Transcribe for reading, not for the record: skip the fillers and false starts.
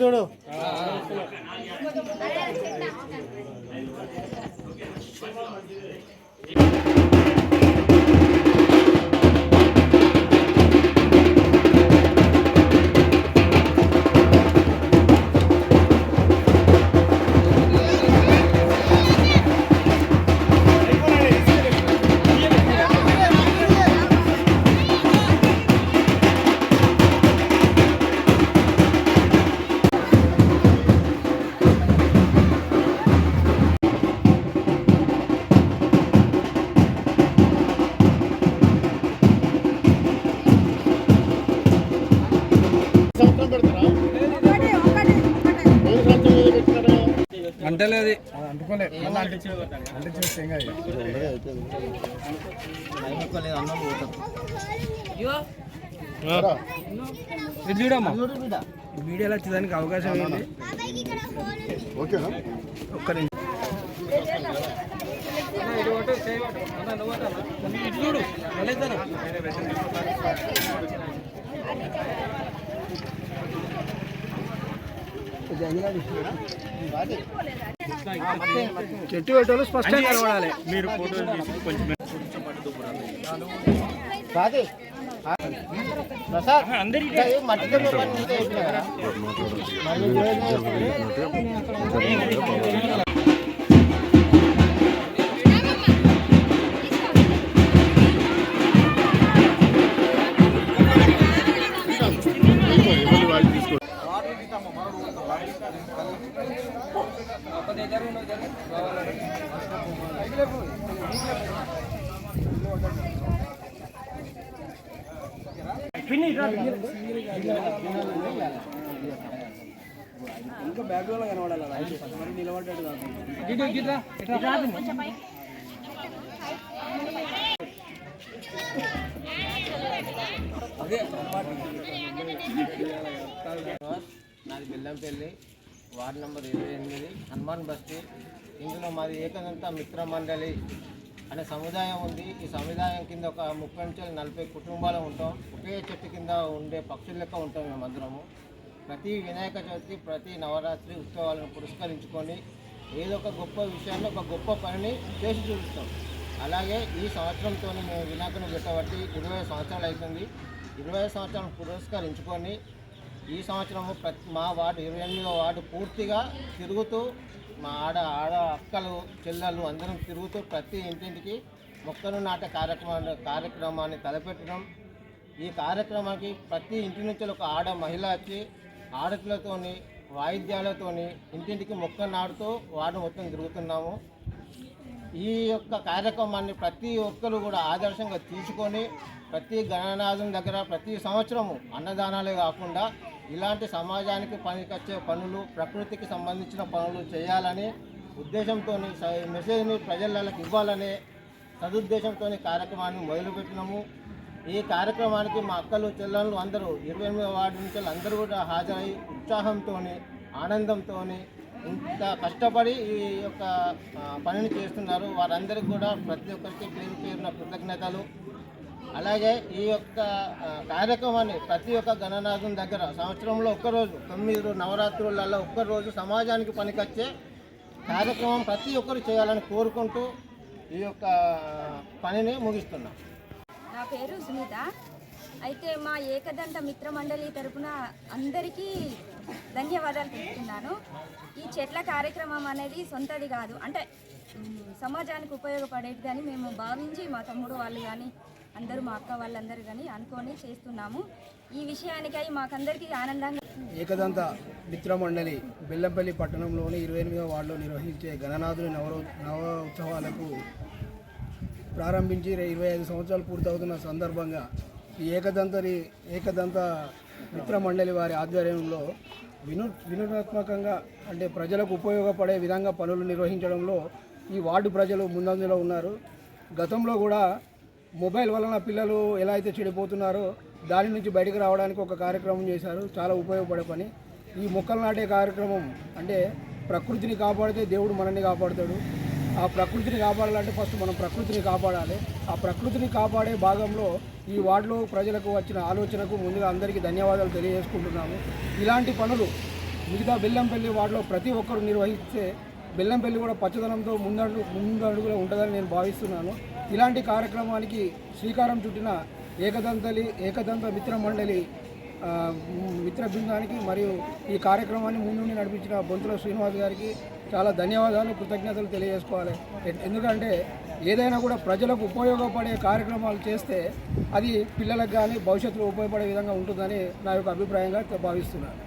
చూడు. అంటలేదు అంటుకోలేదు చూడమ్మా వీడియోలో వచ్చేదానికి అవకాశం ఏంటి ఒక్క చూడు చెట్టు పెట్టాలి స్పష్టంగా కనబడాలి. మీరు ఫోటోలు తీసి కొంచెం ఇంకా బ్యాక్ లో కనబడాలి మరి నిలబడ్డాడు నాది బెల్లంపల్లి వార్డు నెంబర్ 28 హనుమాన్ బస్తీ. ఇందులో మాది ఏకదంత మిత్ర మండలి అనే సముదాయం ఉంది. ఈ సముదాయం కింద ఒక 30 నుంచి 40 కుటుంబాలు ఉంటాం. ఒకే చెట్టు కింద ఉండే పక్షుల లెక్క ఉంటాం మేమందరము. ప్రతి వినాయక చవితి, ప్రతి నవరాత్రి ఉత్సవాలను పురస్కరించుకొని ఏదో ఒక గొప్ప విషయాన్ని, ఒక గొప్ప పనిని చేసి చూపిస్తాం. అలాగే ఈ సంవత్సరంతో మేము వినాయకుని పెట్టబట్టి 20 సంవత్సరాలు అవుతుంది. 20 సంవత్సరాలను పురస్కరించుకొని ఈ సంవత్సరము మా వార్డు 28వ వార్డు పూర్తిగా తిరుగుతూ మా ఆడ అక్కలు చెల్లెళ్ళు అందరం తిరుగుతూ ప్రతి ఇంటింటికి మొక్కలు నాటే కార్యక్రమాన్ని తలపెట్టడం. ఈ కార్యక్రమానికి ప్రతి ఇంటి నుంచి ఒక ఆడ మహిళ వచ్చి ఆడపిల్లతోని వాయిద్యాలతోని ఇంటింటికి మొక్కలు నాటుతూ వార్డు మొత్తం తిరుగుతున్నాము. ఈ యొక్క కార్యక్రమాన్ని ప్రతి ఒక్కరు కూడా ఆదర్శంగా తీసుకొని ప్రతి గణనాథం దగ్గర ప్రతి సంవత్సరము అన్నదానాలే కాకుండా ఇలాంటి సమాజానికి పనికొచ్చే పనులు, ప్రకృతికి సంబంధించిన పనులు చేయాలని ఉద్దేశంతో మెసేజ్ని ప్రజలకు ఇవ్వాలనే సదుద్దేశంతో కార్యక్రమాన్ని మొదలుపెట్టినాము. ఈ కార్యక్రమానికి మా అక్కలు చెల్లెళ్ళు అందరూ 28వ వార్డు నుంచి అందరూ కూడా హాజరై ఉత్సాహంతో, ఆనందంతో ఇంత కష్టపడి ఈ యొక్క పనిని చేస్తున్నారు. వారందరికీ కూడా ప్రతి ఒక్కరికి పేరు పేరున కృతజ్ఞతలు. అలాగే ఈ యొక్క కార్యక్రమాన్ని ప్రతి ఒక్క గణనాథం దగ్గర సంవత్సరంలో ఒక్కరోజు 9 నవరాత్రులలో ఒక్కరోజు సమాజానికి పనికొచ్చే కార్యక్రమం ప్రతి ఒక్కరు చేయాలని కోరుకుంటూ ఈ యొక్క పనిని ముగిస్తున్నాం. నా పేరు సునీత. అయితే మా ఏకదంత మిత్ర మండలి తరపున అందరికీ ధన్యవాదాలు తెలుపుతున్నాను. ఈ చెట్ల కార్యక్రమం అనేది సొంతది కాదు, అంటే సమాజానికి ఉపయోగపడేది కానీ మేము భావించి మా తమ్ముడు వాళ్ళు కానీ అందరూ మా అక్క వాళ్ళందరూ కానీ అనుకొని చేస్తున్నాము. ఈ విషయానికై మాకందరికీ ఆనందంగా ఏకదంత మిత్ర మండలి బెల్లంపల్లి పట్టణంలోని 28వ వార్డులో నిర్వహించే గణనాథుని నవ ఉత్సవాలకు ప్రారంభించి 25 సంవత్సరాలు పూర్తవుతున్న సందర్భంగా ఈ ఏకదంత మిత్ర మండలి వారి ఆధ్వర్యంలో వినూత్మకంగా అంటే ప్రజలకు ఉపయోగపడే విధంగా పనులు నిర్వహించడంలో ఈ వార్డు ప్రజలు ముందంజలో ఉన్నారు. గతంలో కూడా మొబైల్ వలన పిల్లలు ఎలా అయితే చెడిపోతున్నారో దాని నుంచి బయటకు రావడానికి ఒక కార్యక్రమం చేశారు. చాలా ఉపయోగపడే పని ఈ మొక్కలు నాటే కార్యక్రమం. అంటే ప్రకృతిని కాపాడితే దేవుడు మనల్ని కాపాడుతాడు. ఆ ప్రకృతిని కాపాడాలంటే ఫస్ట్ మనం ప్రకృతిని కాపాడాలి. ఆ ప్రకృతిని కాపాడే భాగంలో ఈ వార్డులో ప్రజలకు వచ్చిన ఆలోచనకు ముందుగా అందరికీ ధన్యవాదాలు తెలియజేసుకుంటున్నాము. ఇలాంటి పనులు మిగతా బెల్లంపల్లి వార్డులో ప్రతి ఒక్కరు నిర్వహిస్తే బెల్లంపల్లి కూడా పచ్చదనంతో ముందడుగులో ఉంటుందని నేను భావిస్తున్నాను. ఇలాంటి కార్యక్రమానికి శ్రీకారం చుట్టిన ఏకదంత మిత్ర మండలి మిత్ర బృందానికి మరియు ఈ కార్యక్రమాన్ని ముందుండి నడిపించిన బొంతుల శ్రీనివాస్ గారికి చాలా ధన్యవాదాలు, కృతజ్ఞతలు తెలియజేసుకోవాలి. ఎందుకంటే ఏదైనా కూడా ప్రజలకు ఉపయోగపడే కార్యక్రమాలు చేస్తే అది పిల్లలకు కానీ భవిష్యత్తులో ఉపయోగపడే విధంగా ఉంటుందని నా యొక్క అభిప్రాయంగా భావిస్తున్నాను.